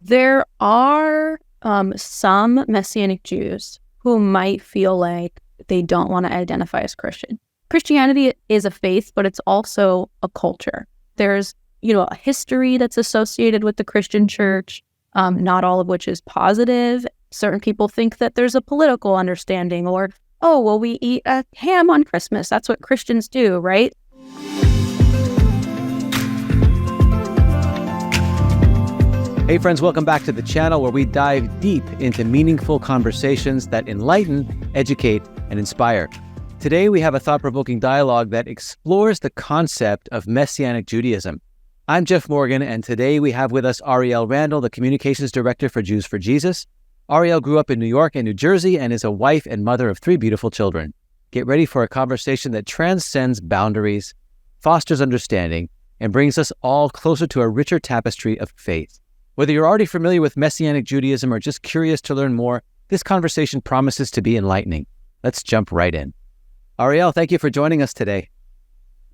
There are some Messianic Jews who might feel like they don't want to identify as Christian. Christianity is a faith, but it's also a culture. There's, a history that's associated with the Christian church, not all of which is positive. Certain people think that there's a political understanding, or, oh, well, we eat a ham on Christmas. That's what Christians do, right? Hey friends, welcome back to the channel where we dive deep into meaningful conversations that enlighten, educate, and inspire. Today we have a thought-provoking dialogue that explores the concept of Messianic Judaism. I'm Jeff Morgan, and today we have with us Arielle Randle, the Communications Director for Jews for Jesus. Arielle grew up in New York and New Jersey and is a wife and mother of 3 beautiful children. Get ready for a conversation that transcends boundaries, fosters understanding, and brings us all closer to a richer tapestry of faith. Whether you're already familiar with Messianic Judaism or just curious to learn more, this conversation promises to be enlightening. Let's jump right in. Arielle, thank you for joining us today.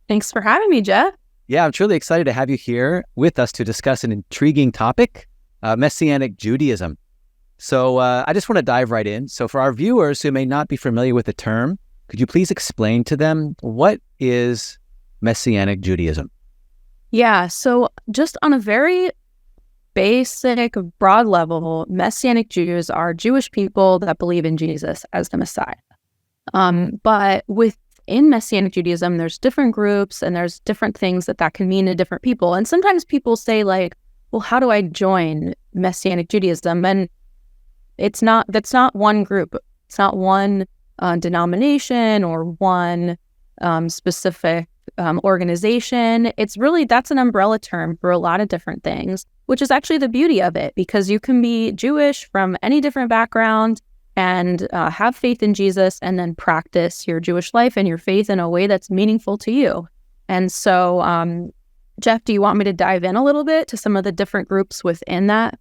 Thanks for having me, Jeff. Yeah, I'm truly excited to have you here with us to discuss an intriguing topic, Messianic Judaism. So I just want to dive right in. So for our viewers who may not be familiar with the term, could you please explain to them what is Messianic Judaism? Yeah, so just on a very basic, broad level, Messianic Jews are Jewish people that believe in Jesus as the Messiah. But within Messianic Judaism, there's different groups and there's different things that can mean to different people. And sometimes people say like, well, how do I join Messianic Judaism? And that's not one group. It's not one denomination or one specific organization. That's an umbrella term for a lot of different things, which is actually the beauty of it, because you can be Jewish from any different background and have faith in Jesus and then practice your Jewish life and your faith in a way that's meaningful to you. And so, Jeff, do you want me to dive in a little bit to some of the different groups within that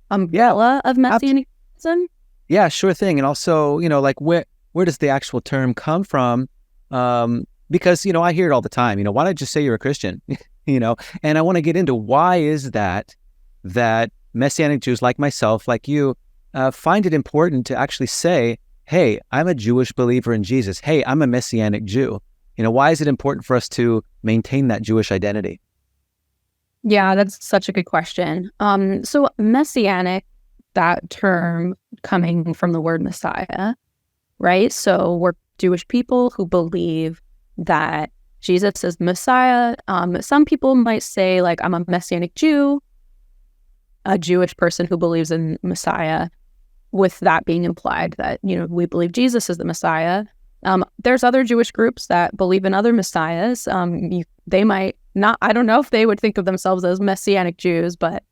umbrella of Messianic Judaism? Yeah, sure thing. And also, like where does the actual term come from? Because, I hear it all the time, why don't you say you're a Christian? And I want to get into why is that Messianic Jews like myself, like you, find it important to actually say, hey, I'm a Jewish believer in Jesus. Hey, I'm a Messianic Jew. Why is it important for us to maintain that Jewish identity? Yeah, that's such a good question. So Messianic, that term coming from the word Messiah, right? So we're Jewish people who believe that Jesus is Messiah. Some people might say, like, I'm a Messianic Jew, a Jewish person who believes in Messiah, with that being implied that, we believe Jesus is the Messiah. There's other Jewish groups that believe in other messiahs. They might not, I don't know if they would think of themselves as Messianic Jews, but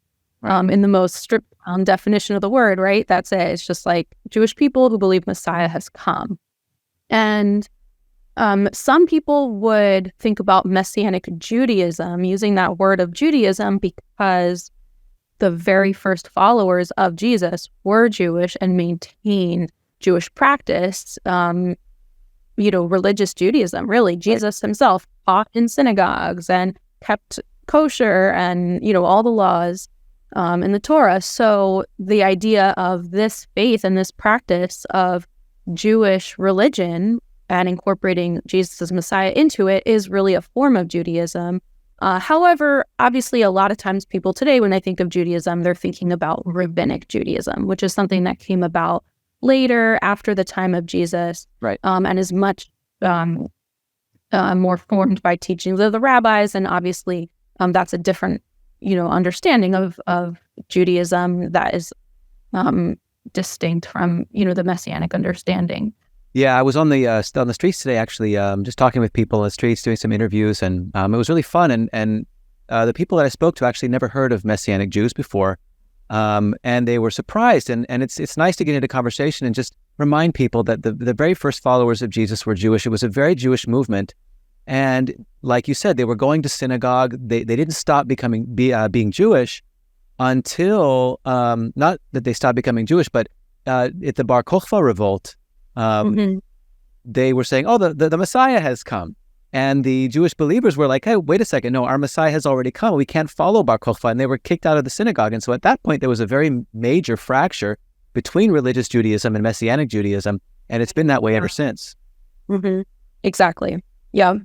in the most stripped definition of the word, right? That's it. It's just like Jewish people who believe Messiah has come. And some people would think about Messianic Judaism, using that word of Judaism, because the very first followers of Jesus were Jewish and maintained Jewish practice, religious Judaism, really. Jesus himself taught in synagogues and kept kosher and, all the laws in the Torah. So the idea of this faith and this practice of Jewish religion and incorporating Jesus as Messiah into it is really a form of Judaism. However, obviously, a lot of times people today, when they think of Judaism, they're thinking about rabbinic Judaism, which is something that came about later after the time of Jesus, right? And is much more formed by teachings of the rabbis. And obviously, that's a different, understanding of Judaism that is distinct from, the Messianic understanding. Yeah, I was on the streets today, actually, just talking with people on the streets, doing some interviews, and it was really fun. And the people that I spoke to actually never heard of Messianic Jews before, and they were surprised. And it's nice to get into conversation and just remind people that the very first followers of Jesus were Jewish. It was a very Jewish movement, and like you said, they were going to synagogue. They didn't stop being Jewish until not that they stopped becoming Jewish, but at the Bar Kokhba revolt. They were saying, oh, the Messiah has come. And the Jewish believers were like, hey, wait a second, no, our Messiah has already come. We can't follow Bar Kokhba. And they were kicked out of the synagogue. And so at that point, there was a very major fracture between religious Judaism and Messianic Judaism. And it's been that way ever since. Mm-hmm. Exactly. Yeah.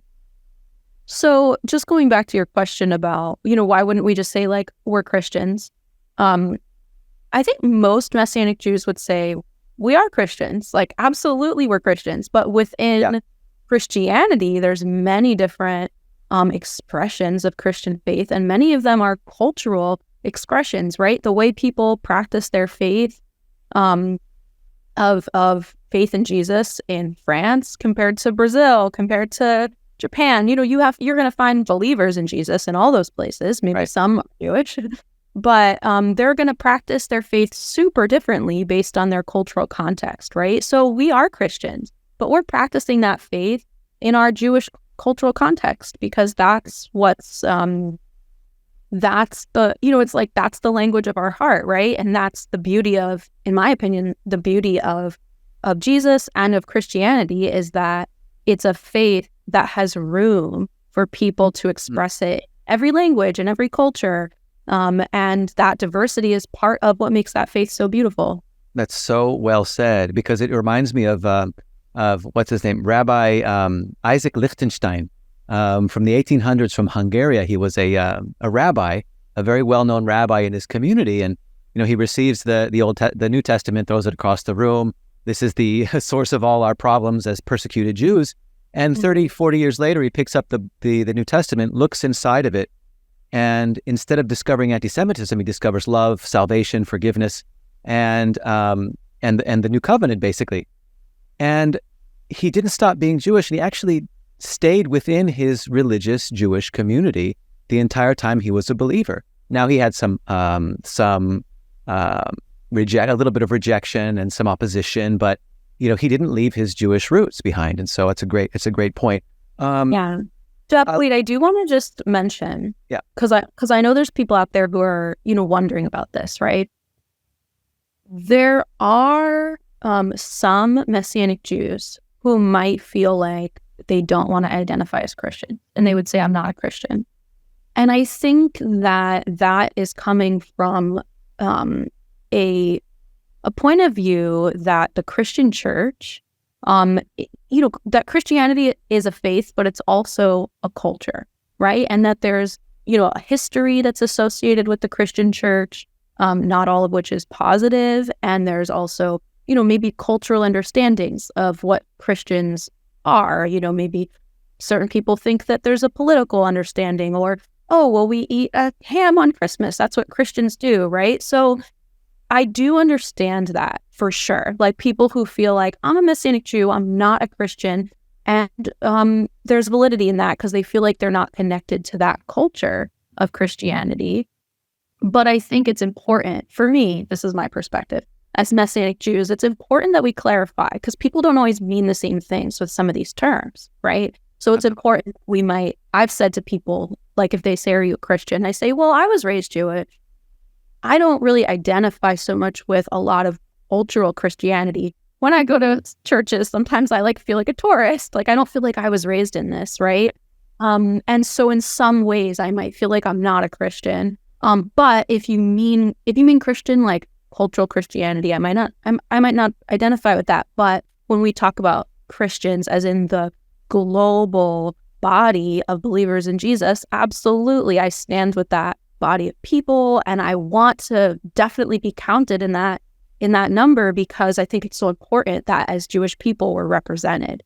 So just going back to your question about, why wouldn't we just say like, we're Christians? I think most Messianic Jews would say, we are Christians. Like, absolutely, we're Christians. But within Christianity, there's many different expressions of Christian faith, and many of them are cultural expressions, right? The way people practice their faith of faith in Jesus in France compared to Brazil, compared to Japan. You're going to find believers in Jesus in all those places. Maybe some are Jewish, but they're going to practice their faith super differently based on their cultural context, right? So we are Christians, but we're practicing that faith in our Jewish cultural context because that's what's that's the that's the language of our heart, right? And that's the beauty of, in my opinion, the beauty of Jesus and of Christianity is that it's a faith that has room for people to express it, every language and every culture. And that diversity is part of what makes that faith so beautiful. That's so well said, because it reminds me of what's his name, Rabbi Isaac Lichtenstein from the 1800s from Hungary. He was a rabbi, a very well-known rabbi in his community, and he receives the New Testament, throws it across the room. This is the source of all our problems as persecuted Jews. And 30, 40 years later, he picks up the New Testament, looks inside of it, and instead of discovering anti-Semitism, he discovers love, salvation, forgiveness, and the new covenant, basically. And he didn't stop being Jewish, and he actually stayed within his religious Jewish community the entire time he was a believer. Now he had a little bit of rejection and some opposition, but he didn't leave his Jewish roots behind, and so it's a great point. Wait, I do want to just mention, because I know there's people out there who are wondering about this, right? There are some Messianic Jews who might feel like they don't want to identify as Christian, and they would say, I'm not a Christian. And I think that is coming from a point of view that the Christian church, that Christianity is a faith, but it's also a culture, right? And that there's, a history that's associated with the Christian church, not all of which is positive. And there's also, maybe cultural understandings of what Christians are. Maybe certain people think that there's a political understanding, or, oh, well, we eat a ham on Christmas. That's what Christians do, right? So I do understand that for sure. Like people who feel like, I'm a Messianic Jew, I'm not a Christian. And there's validity in that because they feel like they're not connected to that culture of Christianity. But I think it's important, for me, this is my perspective, as Messianic Jews, it's important that we clarify because people don't always mean the same things with some of these terms, right? So it's important I've said to people, like if they say, are you a Christian? I say, well, I was raised Jewish. I don't really identify so much with a lot of cultural Christianity. When I go to churches, sometimes I feel like a tourist. Like I don't feel like I was raised in this, right? And so in some ways I might feel like I'm not a Christian. But if you mean Christian, like cultural Christianity, I might not identify with that. But when we talk about Christians as in the global body of believers in Jesus, absolutely, I stand with that body of people, and I want to definitely be counted in that number because I think it's so important that as Jewish people we're represented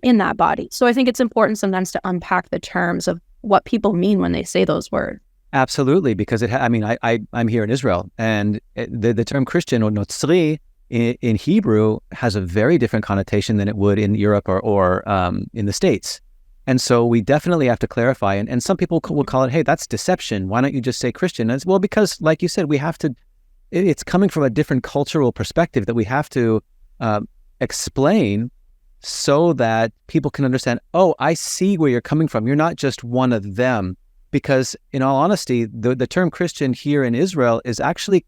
in that body. So I think it's important sometimes to unpack the terms of what people mean when they say those words. Absolutely, because I'm here in Israel, and the term Christian or Notzri in Hebrew has a very different connotation than it would in Europe or in the States. And so we definitely have to clarify. And some people will call it, hey, that's deception. Why don't you just say Christian? And it's, well, because like you said, it's coming from a different cultural perspective that we have to explain so that people can understand, oh, I see where you're coming from. You're not just one of them. Because in all honesty, the term Christian here in Israel is actually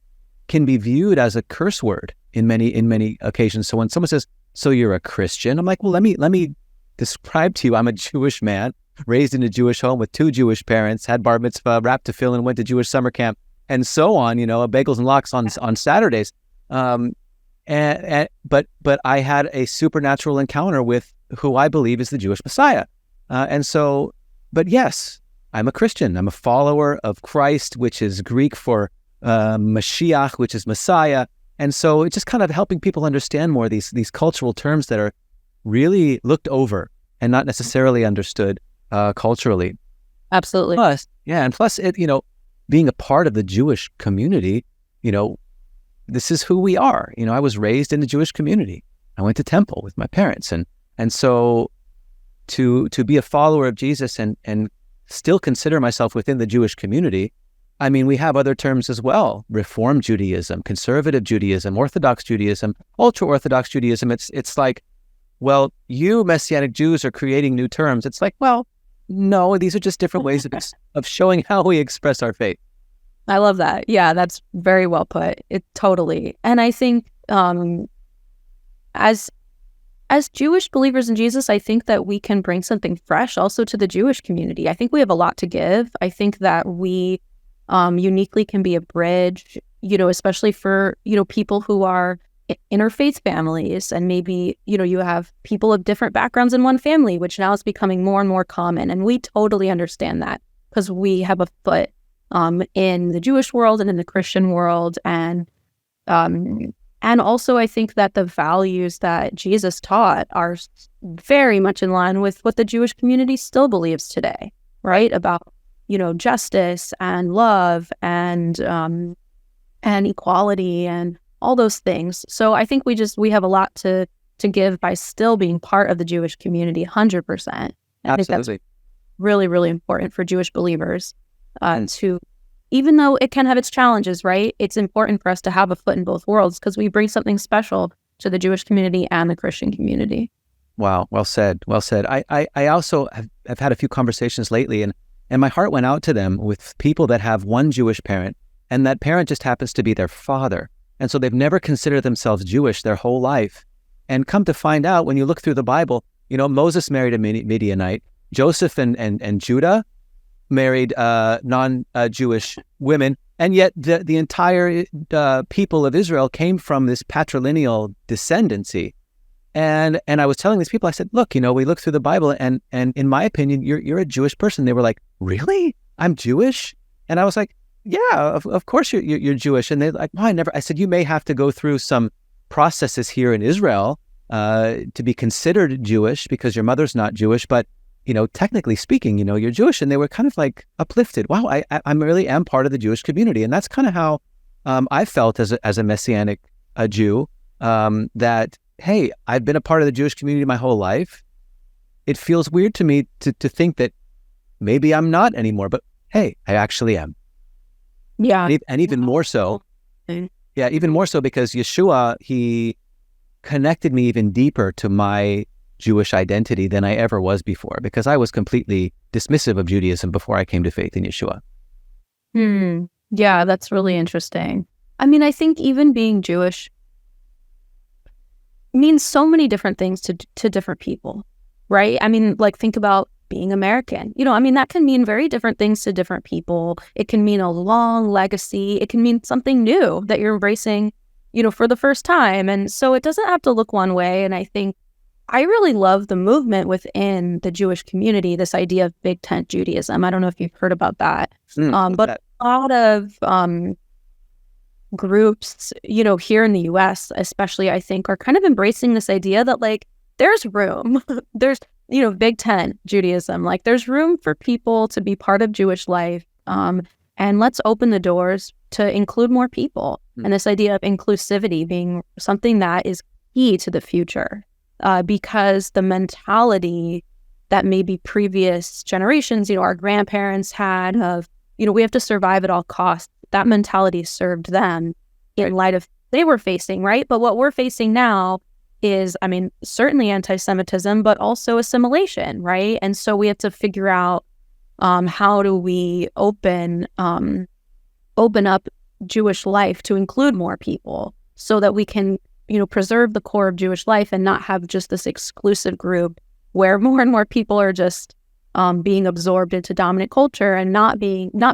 can be viewed as a curse word in many occasions. So when someone says, so you're a Christian, I'm like, well, let me described to you, I'm a Jewish man, raised in a Jewish home with 2 Jewish parents, had bar mitzvah, wrapped tefillin, went to Jewish summer camp, and so on, bagels and lox on Saturdays. But I had a supernatural encounter with who I believe is the Jewish Messiah. But yes, I'm a Christian. I'm a follower of Christ, which is Greek for Mashiach, which is Messiah. And so it's just kind of helping people understand more these cultural terms that are really looked over and not necessarily understood culturally. Absolutely. Plus, being a part of the Jewish community, this is who we are. I was raised in the Jewish community. I went to temple with my parents, and so to be a follower of Jesus and still consider myself within the Jewish community. I mean, we have other terms as well: Reform Judaism, Conservative Judaism, Orthodox Judaism, Ultra-Orthodox Judaism. It's like, well, you Messianic Jews are creating new terms. It's like, well, no, these are just different ways of showing how we express our faith. I love that. Yeah, that's very well put. It totally. And I think as Jewish believers in Jesus, I think that we can bring something fresh also to the Jewish community. I think we have a lot to give. I think that we uniquely can be a bridge, especially for, people who are interfaith families, and maybe, you have people of different backgrounds in one family, which now is becoming more and more common. And we totally understand that because we have a foot in the Jewish world and in the Christian world. And also I think that the values that Jesus taught are very much in line with what the Jewish community still believes today, right? About, justice and love and equality and all those things. So I think we have a lot to give by still being part of the Jewish community, 100%. Absolutely. I think that's really, really important for Jewish believers to, even though it can have its challenges, right? It's important for us to have a foot in both worlds because we bring something special to the Jewish community and the Christian community. Wow. Well said. Well said. I also have had a few conversations lately, and my heart went out to them with people that have one Jewish parent, and that parent just happens to be their father. And so they've never considered themselves Jewish their whole life. And come to find out, when you look through the Bible, Moses married a Midianite. Joseph and Judah married non-Jewish women. And yet the entire people of Israel came from this patrilineal descendancy. And I was telling these people, I said, look, we look through the Bible, and in my opinion, you're a Jewish person. They were like, really? I'm Jewish? And I was like, yeah, of course you're Jewish. And they're like, no, I never. I said, you may have to go through some processes here in Israel to be considered Jewish because your mother's not Jewish, but technically speaking, you're Jewish. And they were kind of like uplifted. Wow, I really am part of the Jewish community. And that's kind of how I felt as a Messianic Jew, that, hey, I've been a part of the Jewish community my whole life. It feels weird to me to think that maybe I'm not anymore, but hey, I actually am. Yeah. And even more so. Yeah, even more so because Yeshua, he connected me even deeper to my Jewish identity than I ever was before, because I was completely dismissive of Judaism before I came to faith in Yeshua. Yeah, that's really interesting. I mean, I think even being Jewish means so many different things to different people, right? I mean, like, think about being American. That can mean very different things to different people. It can mean a long legacy. It can mean something new that you're embracing, for the first time. And so it doesn't have to look one way. And I think I really love the movement within the Jewish community, this idea of Big Tent Judaism. I don't know if you've heard about that. But a lot of groups, here in the US, especially, I think, are kind of embracing this idea that, like, there's room. There's, Big Tent Judaism, like, there's room for people to be part of Jewish life. And let's open the doors to include more people. And this idea of inclusivity being something that is key to the future, because the mentality that maybe previous generations, our grandparents had of, we have to survive at all costs. That mentality served them in light of they were facing, right? But what we're facing now is, certainly anti-Semitism, but also assimilation, right? And so we have to figure out how do we open up Jewish life to include more people so that we can, preserve the core of Jewish life and not have just this exclusive group where more and more people are just being absorbed into dominant culture and not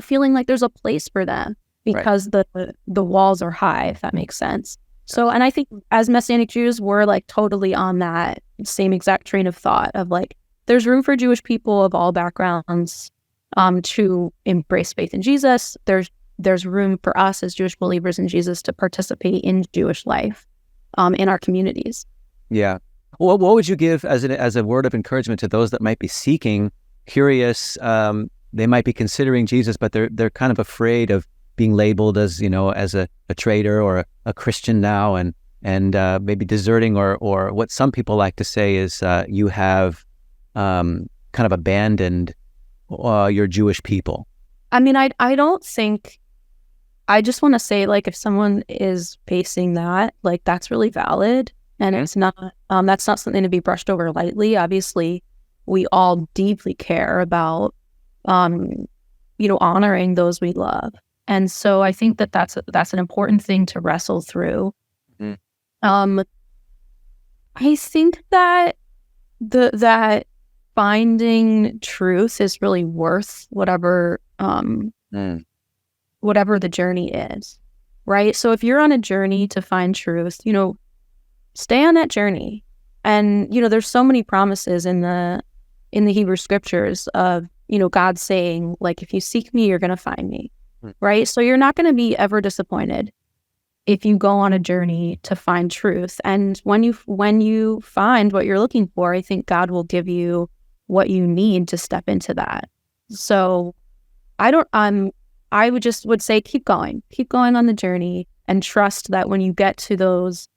feeling like there's a place for them because the walls are high, if that makes sense. So, and I think as Messianic Jews, we're like totally on that same exact train of thought of like, there's room for Jewish people of all backgrounds to embrace faith in Jesus. There's room for us as Jewish believers in Jesus to participate in Jewish life in our communities. Yeah. Well, what would you give as a word of encouragement to those that might be seeking, curious, they might be considering Jesus, but they're kind of afraid of being labeled as, as a traitor or a Christian now, and maybe deserting, or what some people like to say is you have kind of abandoned your Jewish people. I mean, I don't think, I just want to say, like, if someone is facing that, like, that's really valid, and it's not, that's not something to be brushed over lightly. Obviously, we all deeply care about, honoring those we love. And so I think that that's an important thing to wrestle through. I think that that finding truth is really worth whatever the journey is, right? So if you're on a journey to find truth, stay on that journey. And there's so many promises in the Hebrew scriptures of God saying, like, if you seek me, you're going to find me. Right? So you're not going to be ever disappointed if you go on a journey to find truth. And when you find what you're looking for, I think God will give you what you need to step into that. So I would say keep going on the journey, and trust that when you get to those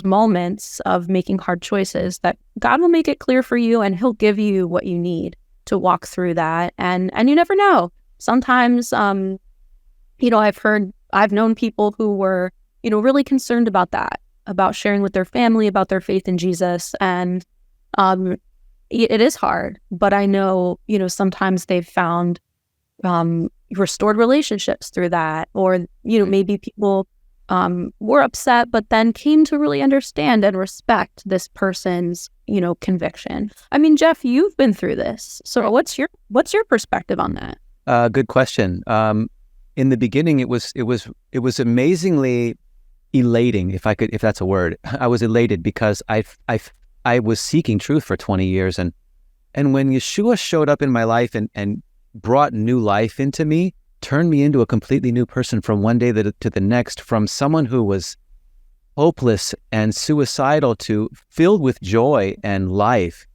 moments of making hard choices, that God will make it clear for you, and he'll give you what you need to walk through that. And you never know. Sometimes, I've known people who were, really concerned about that, about sharing with their family, about their faith in Jesus. And it is hard, but I know, sometimes they've found restored relationships through that, or, maybe people were upset, but then came to really understand and respect this person's, conviction. I mean, Jeff, you've been through this. So what's your perspective on that? Good question. In the beginning, it was amazingly elating, if that's a word. I was elated because I was seeking truth for 20 years, and when Yeshua showed up in my life and brought new life into me, turned me into a completely new person from one day to the next, from someone who was hopeless and suicidal to filled with joy and life.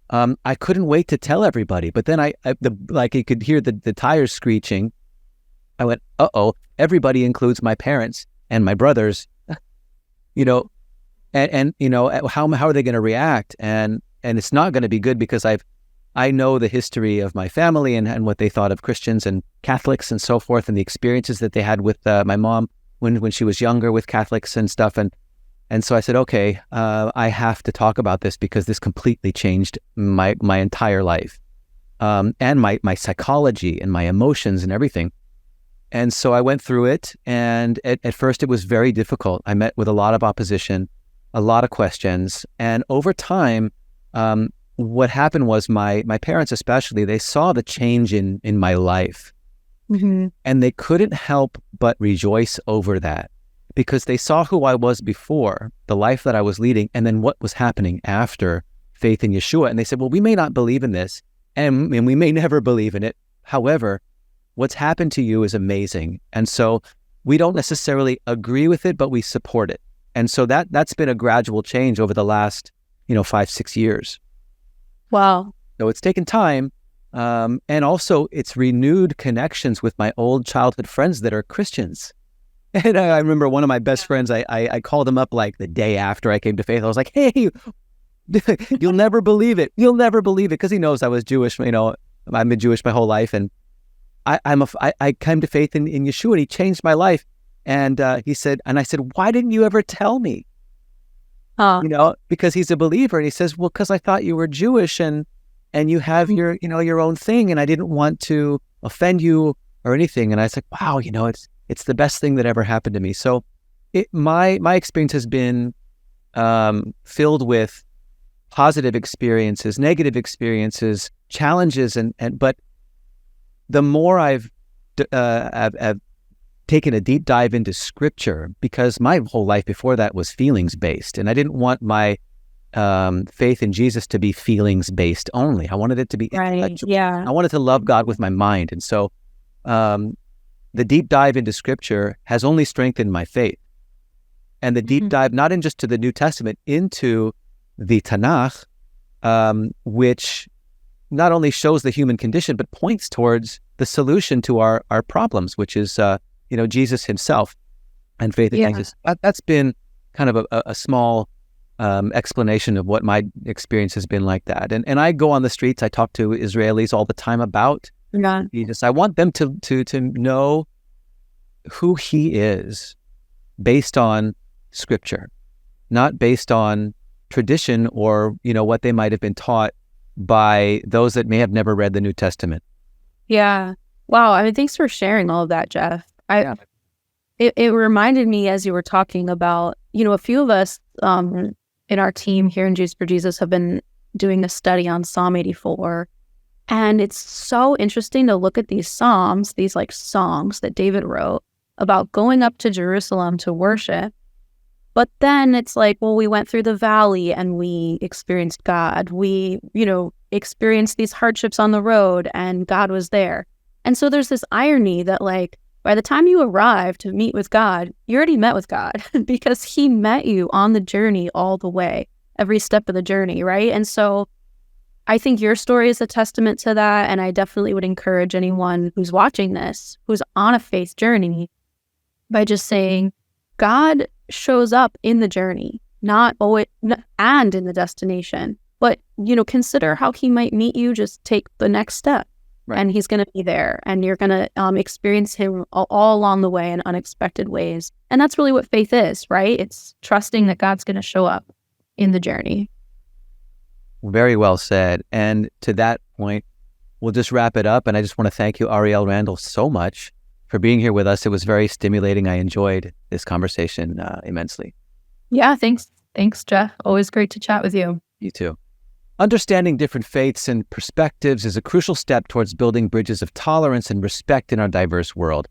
I couldn't wait to tell everybody, but then you could hear the tires screeching. I went, uh-oh, everybody includes my parents and my brothers, and how are they going to react? And it's not going to be good, because I know the history of my family and what they thought of Christians and Catholics and so forth, and the experiences that they had with my mom when she was younger with Catholics and stuff. And so I said, okay, I have to talk about this, because this completely changed my entire life, and my psychology and my emotions and everything. And so I went through it, and at first it was very difficult. I met with a lot of opposition, a lot of questions, and over time, what happened was my parents especially, they saw the change in my life, and they couldn't help but rejoice over that, because they saw who I was before, the life that I was leading, and then what was happening after faith in Yeshua. And they said, well, we may not believe in this, and we may never believe in it. However, what's happened to you is amazing. And so we don't necessarily agree with it, but we support it. And so that's been a gradual change over the last, 5-6 years. Wow. So it's taken time. And also it's renewed connections with my old childhood friends that are Christians. And I remember one of my best friends, I called him up like the day after I came to faith. I was like, hey, you'll never believe it. You'll never believe it. Because he knows I was Jewish. I've been Jewish my whole life. And I came to faith in Yeshua, and he changed my life. And he said, and I said, why didn't you ever tell me? Because he's a believer. And he says, well, because I thought you were Jewish and you have your own thing, and I didn't want to offend you or anything. And I was like, wow, it's the best thing that ever happened to me. So my experience has been filled with positive experiences, negative experiences, challenges, but the more I've taken a deep dive into Scripture, because my whole life before that was feelings based, and I didn't want my faith in Jesus to be feelings based only. I wanted it to be intellectual. Yeah. I wanted to love God with my mind, and so the deep dive into Scripture has only strengthened my faith. And the deep dive, not in just to the New Testament, into the Tanakh, which not only shows the human condition, but points towards the solution to our problems, which is, Jesus himself and faith in Jesus. That's been kind of a small explanation of what my experience has been like that. And I go on the streets, I talk to Israelis all the time about Jesus. I want them to know who he is based on Scripture, not based on tradition or, what they might have been taught by those that may have never read the New Testament. Yeah. Wow. I mean, thanks for sharing all of that, Jeff. It reminded me as you were talking about, a few of us in our team here in Jews for Jesus have been doing a study on Psalm 84. And it's so interesting to look at these Psalms, these like songs that David wrote about going up to Jerusalem to worship. But then it's like, well, we went through the valley and we experienced God. We, experienced these hardships on the road and God was there. And so there's this irony that like, by the time you arrive to meet with God, you already met with God because he met you on the journey all the way, every step of the journey, right? And so I think your story is a testament to that. And I definitely would encourage anyone who's watching this, who's on a faith journey, by just saying, God shows up in the journey, not always and in the destination, but consider how he might meet you. Just take the next step, right? And he's going to be there, and you're going to experience him all along the way in unexpected ways. And that's really what faith is, right? It's trusting that God's going to show up in the journey. Very well said. And to that point, we'll just wrap it up. And I just want to thank you, Arielle Randle, so much for being here with us. It was very stimulating. I enjoyed this conversation immensely. Yeah, thanks. Thanks, Jeff. Always great to chat with you. You too. Understanding different faiths and perspectives is a crucial step towards building bridges of tolerance and respect in our diverse world.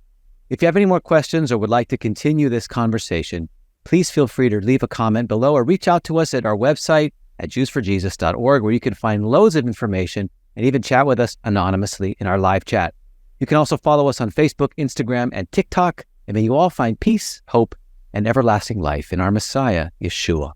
If you have any more questions or would like to continue this conversation, please feel free to leave a comment below or reach out to us at our website at jewsforjesus.org, where you can find loads of information and even chat with us anonymously in our live chat. You can also follow us on Facebook, Instagram, and TikTok, and may you all find peace, hope, and everlasting life in our Messiah, Yeshua.